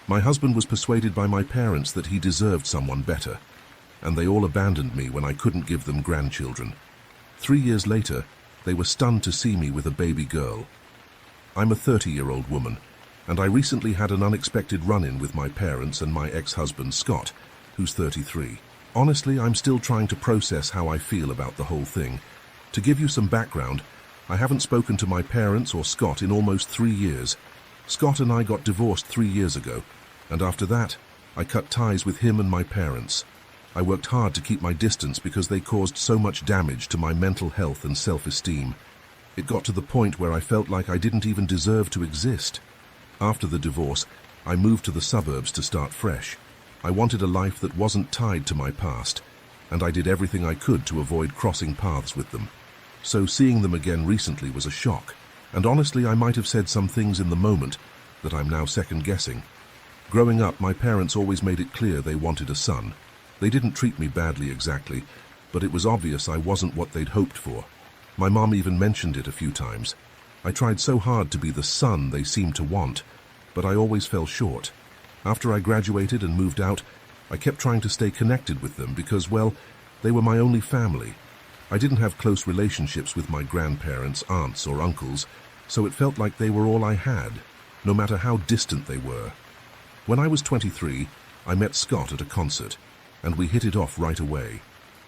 My husband was persuaded by my parents that he deserved someone better, and they all abandoned me when I couldn't give them grandchildren. 3 years later, they were stunned to see me with a baby girl. I'm a 30-year-old woman, and I recently had an unexpected run-in with my parents and my ex-husband, Scott, who's 33. Honestly, I'm still trying to process how I feel about the whole thing. To give you some background, I haven't spoken to my parents or Scott in almost 3 years. Scott and I got divorced 3 years ago, and after that, I cut ties with him and my parents. I worked hard to keep my distance because they caused so much damage to my mental health and self-esteem. It got to the point where I felt like I didn't even deserve to exist. After the divorce, I moved to the suburbs to start fresh. I wanted a life that wasn't tied to my past, and I did everything I could to avoid crossing paths with them. So seeing them again recently was a shock, and honestly I might have said some things in the moment that I'm now second-guessing. Growing up, my parents always made it clear they wanted a son. They didn't treat me badly exactly, but it was obvious I wasn't what they'd hoped for. My mom even mentioned it a few times. I tried so hard to be the son they seemed to want, but I always fell short. After I graduated and moved out, I kept trying to stay connected with them because, well, they were my only family. I didn't have close relationships with my grandparents, aunts, or uncles, so it felt like they were all I had, no matter how distant they were. When I was 23, I met Scott at a concert, and we hit it off right away.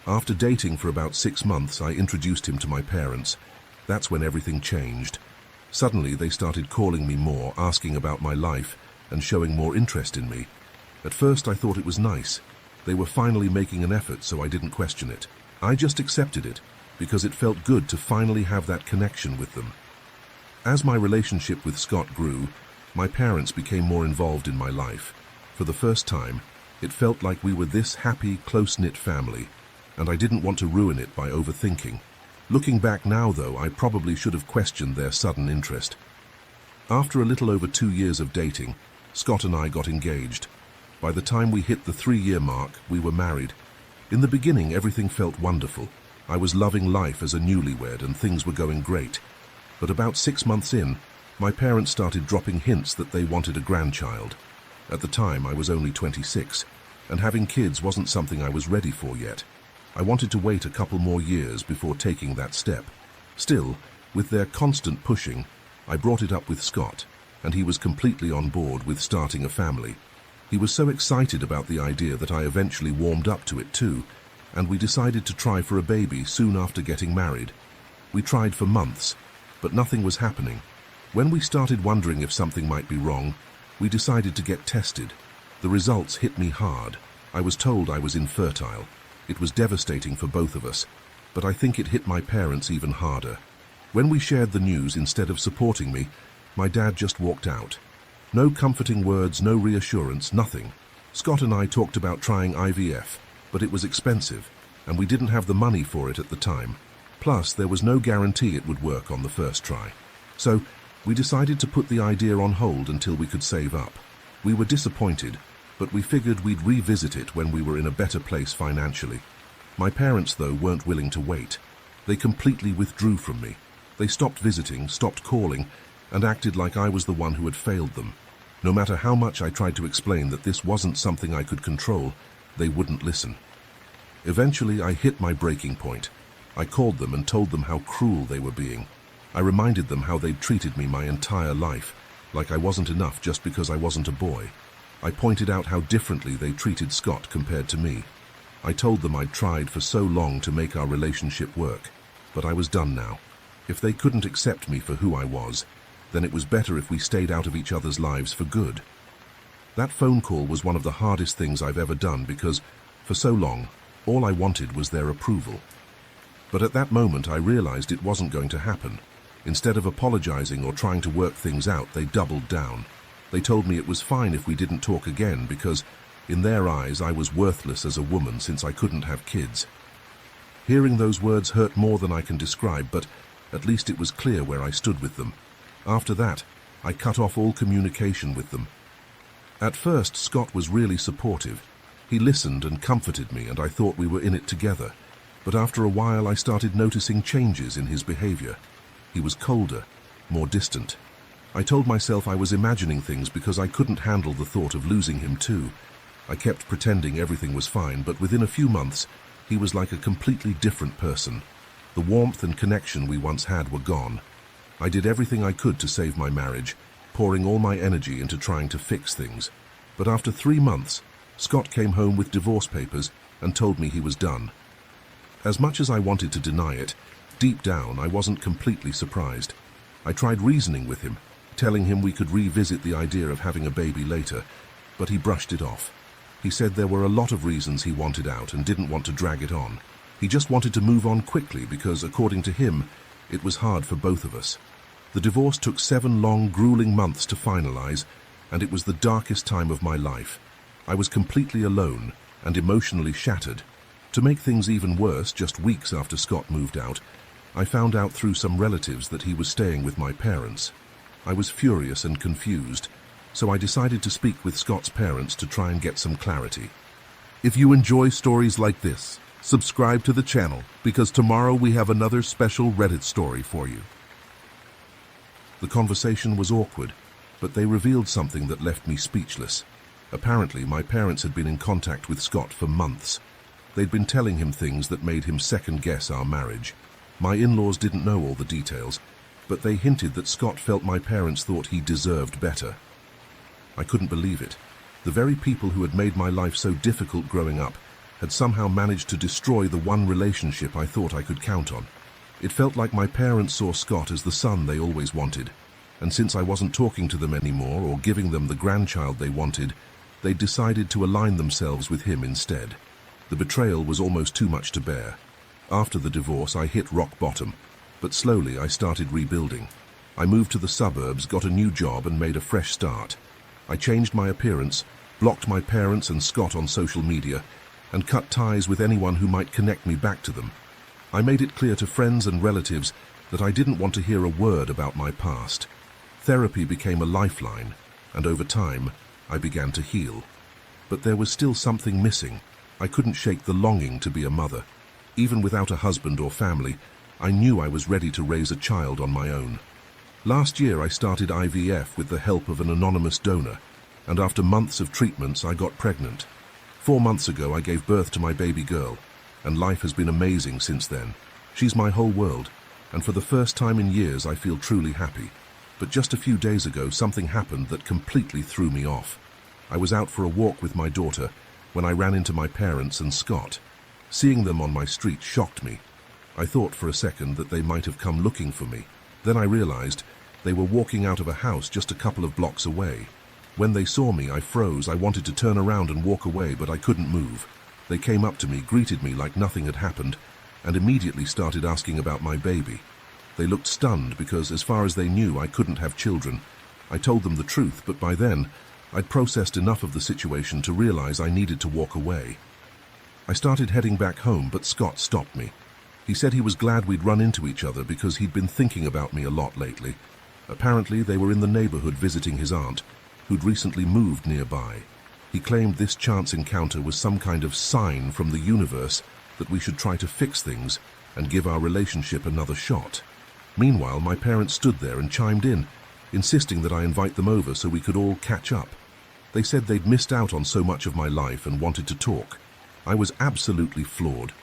After dating for about 6 months, I introduced him to my parents. That's when everything changed. Suddenly, they started calling me more, asking about my life, and showing more interest in me. At first, I thought it was nice. They were finally making an effort, so I didn't question it. I just accepted it, because it felt good to finally have that connection with them. As my relationship with Scott grew, my parents became more involved in my life. For the first time, it felt like we were this happy, close-knit family, and I didn't want to ruin it by overthinking. Looking back now, though, I probably should have questioned their sudden interest. After a little over 2 years of dating, Scott and I got engaged. By the time we hit the 3-year mark, we were married. In the beginning, everything felt wonderful. I was loving life as a newlywed and things were going great. But about 6 months in, my parents started dropping hints that they wanted a grandchild. At the time, I was only 26, and having kids wasn't something I was ready for yet. I wanted to wait a couple more years before taking that step. Still, with their constant pushing, I brought it up with Scott, and he was completely on board with starting a family. He was so excited about the idea that I eventually warmed up to it too, and we decided to try for a baby soon after getting married. We tried for months, but nothing was happening. When we started wondering if something might be wrong, we decided to get tested. The results hit me hard. I was told I was infertile. It was devastating for both of us, but I think it hit my parents even harder. When we shared the news, instead of supporting me, my dad just walked out. No comforting words, no reassurance, nothing. Scott and I talked about trying IVF, but it was expensive, and we didn't have the money for it at the time. Plus, there was no guarantee it would work on the first try. So, we decided to put the idea on hold until we could save up. We were disappointed, but we figured we'd revisit it when we were in a better place financially. My parents, though, weren't willing to wait. They completely withdrew from me. They stopped visiting, stopped calling, and acted like I was the one who had failed them. No matter how much I tried to explain that this wasn't something I could control, they wouldn't listen. Eventually, I hit my breaking point. I called them and told them how cruel they were being. I reminded them how they'd treated me my entire life, like I wasn't enough just because I wasn't a boy. I pointed out how differently they treated Scott compared to me. I told them I'd tried for so long to make our relationship work, but I was done now. If they couldn't accept me for who I was, then it was better if we stayed out of each other's lives for good. That phone call was one of the hardest things I've ever done because, for so long, all I wanted was their approval. But at that moment, I realized it wasn't going to happen. Instead of apologizing or trying to work things out, they doubled down. They told me it was fine if we didn't talk again because, in their eyes, I was worthless as a woman since I couldn't have kids. Hearing those words hurt more than I can describe, but at least it was clear where I stood with them. After that, I cut off all communication with them. At first, Scott was really supportive. He listened and comforted me, and I thought we were in it together. But after a while, I started noticing changes in his behavior. He was colder, more distant. I told myself I was imagining things because I couldn't handle the thought of losing him too. I kept pretending everything was fine, but within a few months, he was like a completely different person. The warmth and connection we once had were gone. I did everything I could to save my marriage, pouring all my energy into trying to fix things. But after 3 months, Scott came home with divorce papers and told me he was done. As much as I wanted to deny it, deep down I wasn't completely surprised. I tried reasoning with him, telling him we could revisit the idea of having a baby later, but he brushed it off. He said there were a lot of reasons he wanted out and didn't want to drag it on. He just wanted to move on quickly because, according to him, it was hard for both of us. The divorce took 7 long, grueling months to finalize, and it was the darkest time of my life. I was completely alone and emotionally shattered. To make things even worse, just weeks after Scott moved out, I found out through some relatives that he was staying with my parents. I was furious and confused, so I decided to speak with Scott's parents to try and get some clarity. If you enjoy stories like this, subscribe to the channel, because tomorrow we have another special Reddit story for you. The conversation was awkward, but they revealed something that left me speechless. Apparently, my parents had been in contact with Scott for months. They'd been telling him things that made him second-guess our marriage. My in-laws didn't know all the details, but they hinted that Scott felt my parents thought he deserved better. I couldn't believe it. The very people who had made my life so difficult growing up had somehow managed to destroy the one relationship I thought I could count on. It felt like my parents saw Scott as the son they always wanted, and since I wasn't talking to them anymore or giving them the grandchild they wanted, they decided to align themselves with him instead. The betrayal was almost too much to bear. After the divorce, I hit rock bottom, but slowly I started rebuilding. I moved to the suburbs, got a new job, and made a fresh start. I changed my appearance, blocked my parents and Scott on social media, and cut ties with anyone who might connect me back to them. I made it clear to friends and relatives that I didn't want to hear a word about my past. Therapy became a lifeline, and over time, I began to heal. But there was still something missing. I couldn't shake the longing to be a mother. Even without a husband or family, I knew I was ready to raise a child on my own. Last year I started IVF with the help of an anonymous donor, and after months of treatments I got pregnant. 4 months ago I gave birth to my baby girl, and life has been amazing since then. She's my whole world, and for the first time in years I feel truly happy. But just a few days ago something happened that completely threw me off. I was out for a walk with my daughter when I ran into my parents and Scott. Seeing them on my street shocked me. I thought for a second that they might have come looking for me. Then I realized they were walking out of a house just a couple of blocks away. When they saw me, I froze. I wanted to turn around and walk away, but I couldn't move. They came up to me, greeted me like nothing had happened, and immediately started asking about my baby. They looked stunned because, as far as they knew, I couldn't have children. I told them the truth, but by then, I'd processed enough of the situation to realize I needed to walk away. I started heading back home, but Scott stopped me. He said he was glad we'd run into each other because he'd been thinking about me a lot lately. Apparently, they were in the neighborhood visiting his aunt, who'd recently moved nearby. He claimed this chance encounter was some kind of sign from the universe that we should try to fix things and give our relationship another shot. Meanwhile, my parents stood there and chimed in, insisting that I invite them over so we could all catch up. They said they'd missed out on so much of my life and wanted to talk. I was absolutely floored.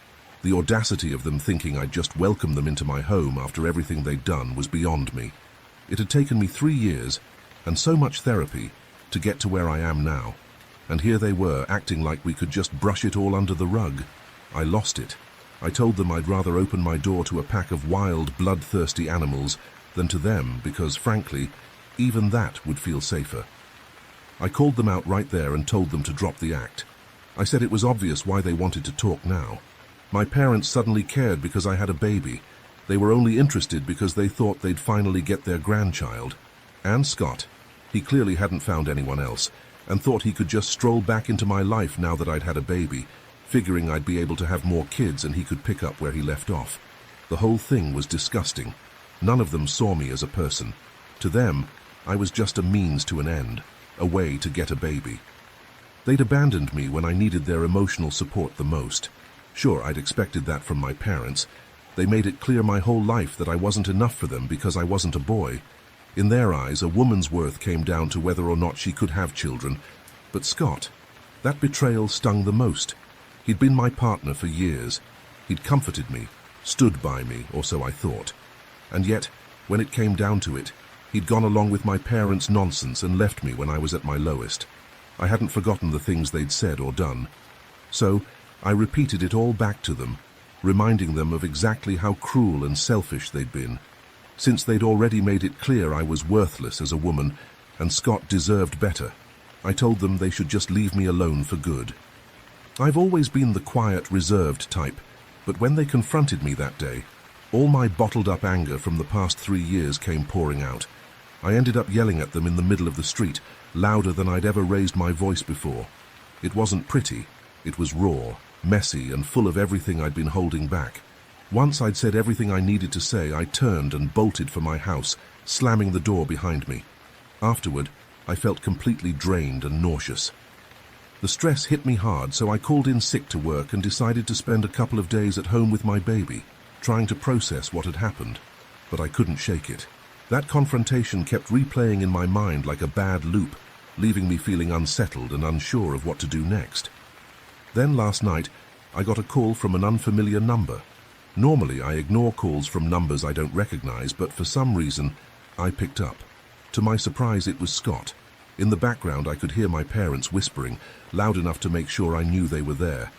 The audacity of them thinking I'd just welcome them into my home after everything they'd done was beyond me. It had taken me 3 years and so much therapy to get to where I am now. And here they were, acting like we could just brush it all under the rug. I lost it. I told them I'd rather open my door to a pack of wild, bloodthirsty animals than to them because, frankly, even that would feel safer. I called them out right there and told them to drop the act. I said it was obvious why they wanted to talk now. My parents suddenly cared because I had a baby. They were only interested because they thought they'd finally get their grandchild. And Scott. He clearly hadn't found anyone else and thought he could just stroll back into my life now that I'd had a baby, figuring I'd be able to have more kids and he could pick up where he left off. The whole thing was disgusting. None of them saw me as a person. To them, I was just a means to an end, a way to get a baby. They'd abandoned me when I needed their emotional support the most. Sure, I'd expected that from my parents. They made it clear my whole life that I wasn't enough for them because I wasn't a boy. In their eyes, a woman's worth came down to whether or not she could have children. But Scott, that betrayal stung the most. He'd been my partner for years. He'd comforted me, stood by me, or so I thought. And yet, when it came down to it, he'd gone along with my parents' nonsense and left me when I was at my lowest. I hadn't forgotten the things they'd said or done. So, I repeated it all back to them, reminding them of exactly how cruel and selfish they'd been. Since they'd already made it clear I was worthless as a woman, and Scott deserved better, I told them they should just leave me alone for good. I've always been the quiet, reserved type, but when they confronted me that day, all my bottled-up anger from the past 3 years came pouring out. I ended up yelling at them in the middle of the street, louder than I'd ever raised my voice before. It wasn't pretty. It was raw, messy, and full of everything I'd been holding back. Once I'd said everything I needed to say, I turned and bolted for my house, slamming the door behind me. Afterward, I felt completely drained and nauseous. The stress hit me hard, so I called in sick to work and decided to spend a couple of days at home with my baby, trying to process what had happened. But I couldn't shake it. That confrontation kept replaying in my mind like a bad loop, leaving me feeling unsettled and unsure of what to do next. Then last night, I got a call from an unfamiliar number. Normally, I ignore calls from numbers I don't recognize, but for some reason, I picked up. To my surprise, it was Scott. In the background, I could hear my parents whispering, loud enough to make sure I knew they were there.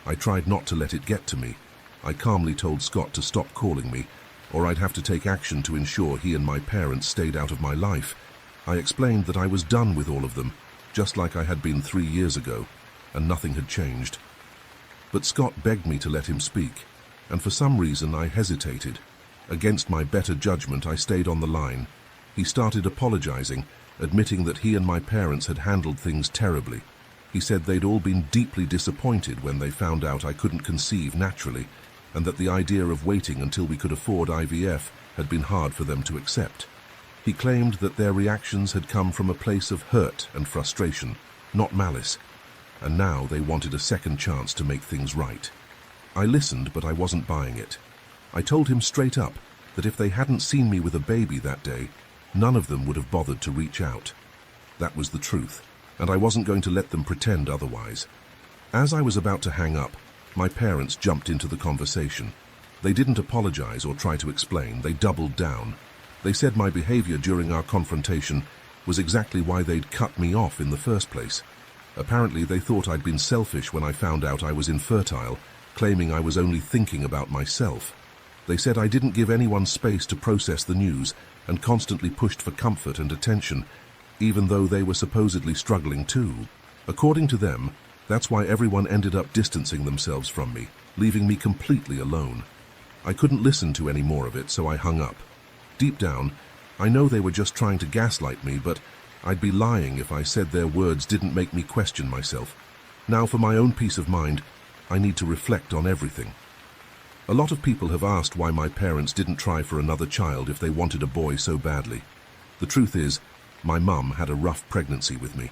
I tried not to let it get to me. I calmly told Scott to stop calling me, or I'd have to take action to ensure he and my parents stayed out of my life. I explained that I was done with all of them, just like I had been 3 years ago, and nothing had changed. But Scott begged me to let him speak, and for some reason I hesitated. Against my better judgment, I stayed on the line. He started apologizing, admitting that he and my parents had handled things terribly. He said they'd all been deeply disappointed when they found out I couldn't conceive naturally, and that the idea of waiting until we could afford IVF had been hard for them to accept. He claimed that their reactions had come from a place of hurt and frustration, not malice, and now they wanted a second chance to make things right. I listened, but I wasn't buying it. I told him straight up that if they hadn't seen me with a baby that day, none of them would have bothered to reach out. That was the truth, and I wasn't going to let them pretend otherwise. As I was about to hang up, my parents jumped into the conversation. They didn't apologize or try to explain, they doubled down. They said my behavior during our confrontation was exactly why they'd cut me off in the first place. Apparently they thought I'd been selfish when I found out I was infertile, claiming I was only thinking about myself. They said I didn't give anyone space to process the news and constantly pushed for comfort and attention, even though they were supposedly struggling too. According to them, that's why everyone ended up distancing themselves from me, leaving me completely alone. I couldn't listen to any more of it, so I hung up. Deep down, I know they were just trying to gaslight me, but I'd be lying if I said their words didn't make me question myself. Now, for my own peace of mind, I need to reflect on everything. A lot of people have asked why my parents didn't try for another child if they wanted a boy so badly. The truth is, my mum had a rough pregnancy with me.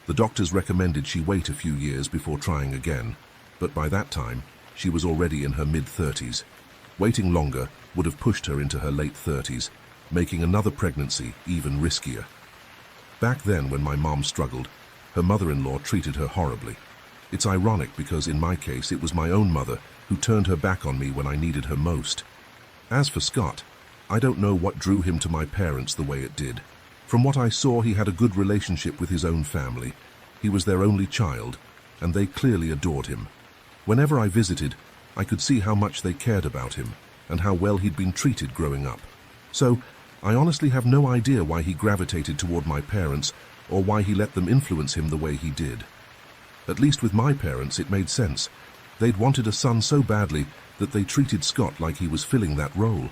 The doctors recommended she wait a few years before trying again, but by that time, she was already in her mid-30s. Waiting longer would have pushed her into her late 30s, making another pregnancy even riskier. Back then, when my mom struggled, her mother-in-law treated her horribly. It's ironic because in my case, it was my own mother who turned her back on me when I needed her most. As for Scott, I don't know what drew him to my parents the way it did. From what I saw, he had a good relationship with his own family. He was their only child, and they clearly adored him. Whenever I visited, I could see how much they cared about him and how well he'd been treated growing up. So, I honestly have no idea why he gravitated toward my parents or why he let them influence him the way he did. At least with my parents, it made sense. They'd wanted a son so badly that they treated Scott like he was filling that role.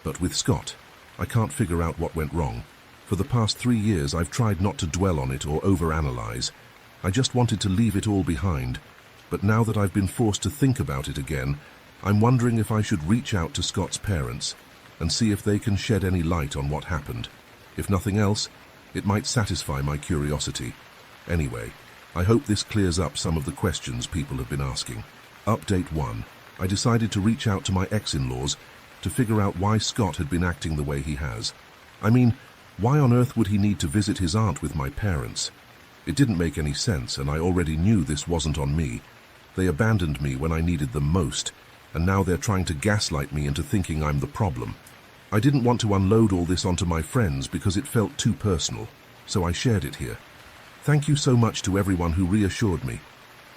But with Scott, I can't figure out what went wrong. For the past 3 years, I've tried not to dwell on it or overanalyze. I just wanted to leave it all behind. But now that I've been forced to think about it again, I'm wondering if I should reach out to Scott's parents and see if they can shed any light on what happened. If nothing else, it might satisfy my curiosity. Anyway, I hope this clears up some of the questions people have been asking. Update 1. I decided to reach out to my ex-in-laws to figure out why Scott had been acting the way he has. I mean, Why on earth would he need to visit his aunt with my parents? It didn't make any sense, and I already knew this wasn't on me. They abandoned me when I needed them most, and now they're trying to gaslight me into thinking I'm the problem. I didn't want to unload all this onto my friends because it felt too personal, so I shared it here. Thank you so much to everyone who reassured me.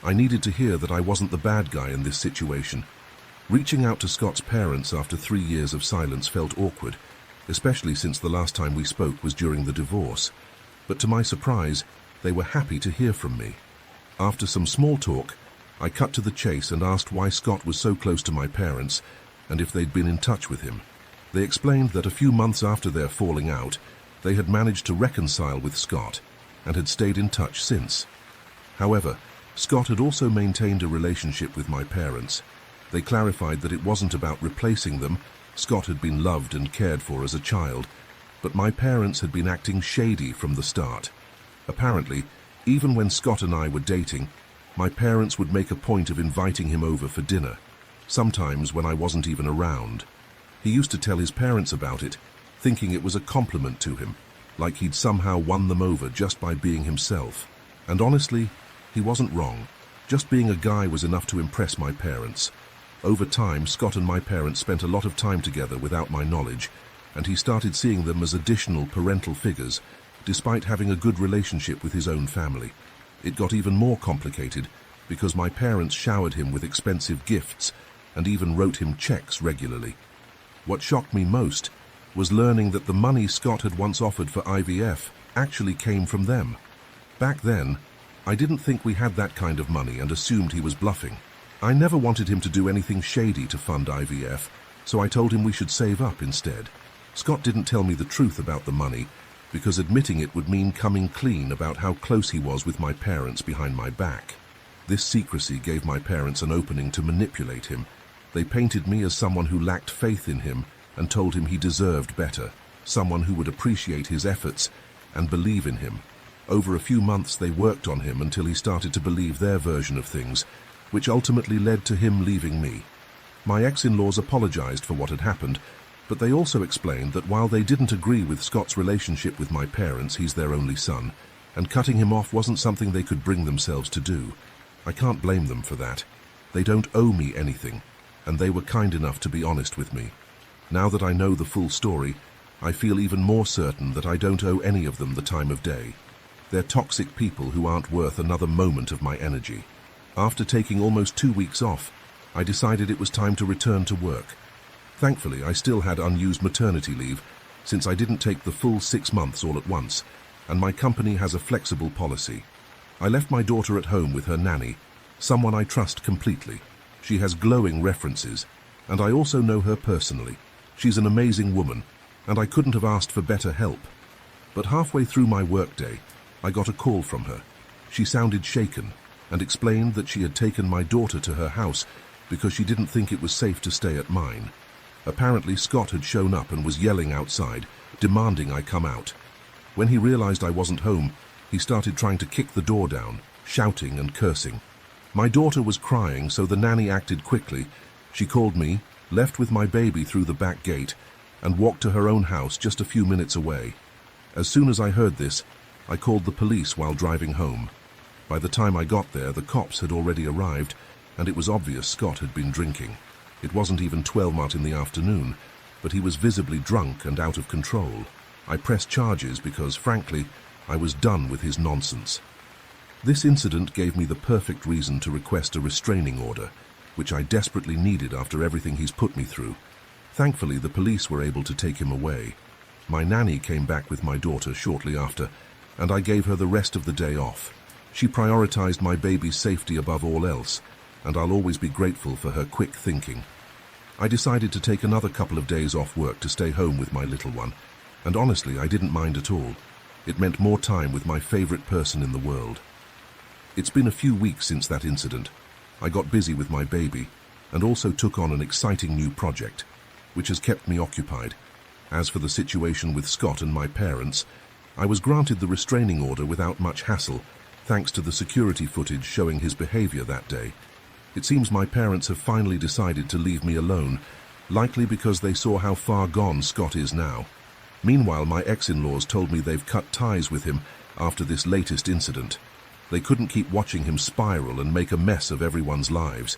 I needed to hear that I wasn't the bad guy in this situation. Reaching out to Scott's parents after 3 years of silence felt awkward, especially since the last time we spoke was during the divorce. But to my surprise, they were happy to hear from me. After some small talk, I cut to the chase and asked why Scott was so close to my parents and if they'd been in touch with him. They explained that a few months after their falling out, they had managed to reconcile with Scott and had stayed in touch since. However, Scott had also maintained a relationship with my parents. They clarified that it wasn't about replacing them. Scott had been loved and cared for as a child, but my parents had been acting shady from the start. Apparently, even when Scott and I were dating, my parents would make a point of inviting him over for dinner, sometimes when I wasn't even around. He used to tell his parents about it, thinking it was a compliment to him, like he'd somehow won them over just by being himself. And honestly, he wasn't wrong. Just being a guy was enough to impress my parents. Over time, Scott and my parents spent a lot of time together without my knowledge, and he started seeing them as additional parental figures, despite having a good relationship with his own family. It got even more complicated because my parents showered him with expensive gifts and even wrote him checks regularly. What shocked me most was learning that the money Scott had once offered for IVF actually came from them. Back then, I didn't think we had that kind of money and assumed he was bluffing. I never wanted him to do anything shady to fund IVF, so I told him we should save up instead. Scott didn't tell me the truth about the money because admitting it would mean coming clean about how close he was with my parents behind my back. This secrecy gave my parents an opening to manipulate him. They painted me as someone who lacked faith in him and told him he deserved better, someone who would appreciate his efforts and believe in him. Over a few months they worked on him until he started to believe their version of things, which ultimately led to him leaving me. My ex-in-laws apologized for what had happened, but they also explained that while they didn't agree with Scott's relationship with my parents, he's their only son, and cutting him off wasn't something they could bring themselves to do. I can't blame them for that. They don't owe me anything, and they were kind enough to be honest with me. Now that I know the full story, I feel even more certain that I don't owe any of them the time of day. They're toxic people who aren't worth another moment of my energy. After taking almost 2 weeks off, I decided it was time to return to work. Thankfully, I still had unused maternity leave, since I didn't take the full 6 months all at once, and my company has a flexible policy. I left my daughter at home with her nanny, someone I trust completely. She has glowing references, and I also know her personally. She's an amazing woman, and I couldn't have asked for better help. But halfway through my workday, I got a call from her. She sounded shaken and explained that she had taken my daughter to her house because she didn't think it was safe to stay at mine. Apparently, Scott had shown up and was yelling outside, demanding I come out. When he realized I wasn't home, he started trying to kick the door down, shouting and cursing. My daughter was crying, so the nanny acted quickly. She called me, left with my baby through the back gate, and walked to her own house just a few minutes away. As soon as I heard this, I called the police while driving home. By the time I got there, the cops had already arrived, and it was obvious Scott had been drinking. It wasn't even 12 in the afternoon, but he was visibly drunk and out of control. I pressed charges because, frankly, I was done with his nonsense. This incident gave me the perfect reason to request a restraining order, which I desperately needed after everything he's put me through. Thankfully, the police were able to take him away. My nanny came back with my daughter shortly after, and I gave her the rest of the day off. She prioritized my baby's safety above all else, and I'll always be grateful for her quick thinking. I decided to take another couple of days off work to stay home with my little one, and honestly, I didn't mind at all. It meant more time with my favorite person in the world. It's been a few weeks since that incident. I got busy with my baby and also took on an exciting new project, which has kept me occupied. As for the situation with Scott and my parents, I was granted the restraining order without much hassle, thanks to the security footage showing his behavior that day. It seems my parents have finally decided to leave me alone, likely because they saw how far gone Scott is now. Meanwhile, my ex-in-laws told me they've cut ties with him after this latest incident. They couldn't keep watching him spiral and make a mess of everyone's lives.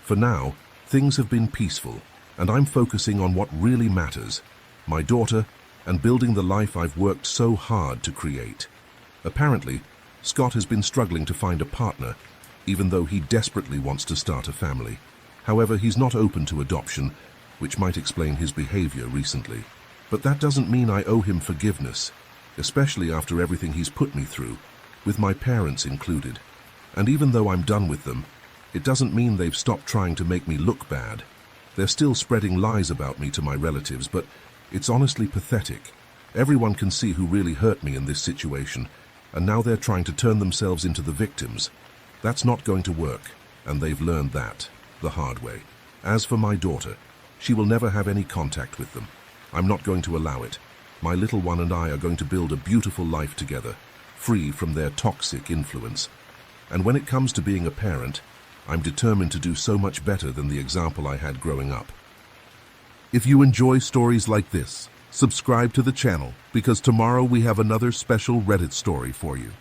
For now, things have been peaceful, and I'm focusing on what really matters, my daughter, and building the life I've worked so hard to create. Apparently, Scott has been struggling to find a partner, even though he desperately wants to start a family. However, he's not open to adoption, which might explain his behavior recently. But that doesn't mean I owe him forgiveness, especially after everything he's put me through, with my parents included. And even though I'm done with them, it doesn't mean they've stopped trying to make me look bad. They're still spreading lies about me to my relatives, but it's honestly pathetic. Everyone can see who really hurt me in this situation, and now they're trying to turn themselves into the victims. That's not going to work, and they've learned that the hard way. As for my daughter, she will never have any contact with them. I'm not going to allow it. My little one and I are going to build a beautiful life together, free from their toxic influence. And when it comes to being a parent, I'm determined to do so much better than the example I had growing up. If you enjoy stories like this, subscribe to the channel, because tomorrow we have another special Reddit story for you.